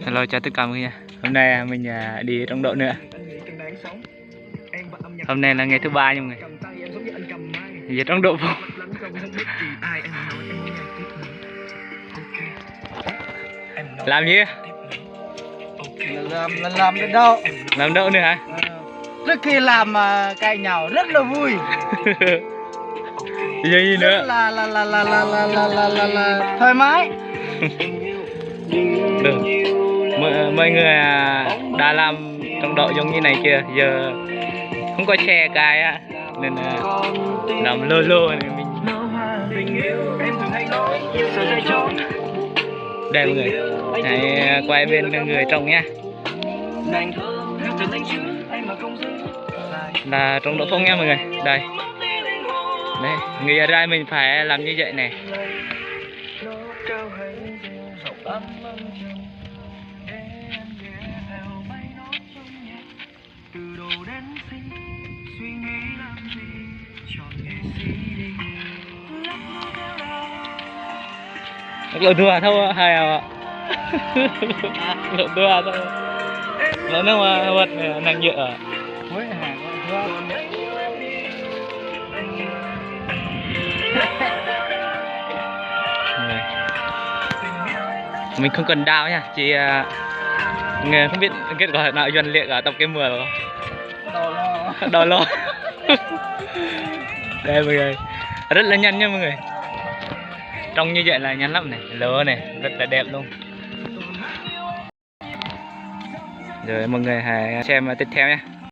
Hello chào tất cả mọi người nha. Hôm nay mình đi trong độ nữa. Hôm nay là ngày thứ ba nha mọi người. Giờ trong độ vô. Làm gì? Làm đến đâu? Làm đậu nữa hả? Trước khi làm cày nhào rất là vui. Giờ gì nữa? Rất là thoải mái. Được. Mọi người đã làm trong độ giống như này chưa? Giờ không có xe cài á nên làm lô lô này mình. Đây mọi người, hãy quay bên người trồng nha. Là trong độ phong nha mọi người. Đây. Đây, người ở đây mình phải làm như vậy này. Lộ tua thôi hay à? Lộ tua thôi. Nó mà vật năng nhựa. Mình không cần đao nha, chỉ nghề không biết kết quả nào doanh liệt ở tập cái mưa rồi. Đo lo. Đây mọi người, rất là nhanh nha mọi người. Trông như vậy là nhanh lắm này, lửa này, rất là đẹp luôn. Rồi mọi người hãy xem tiếp theo nha.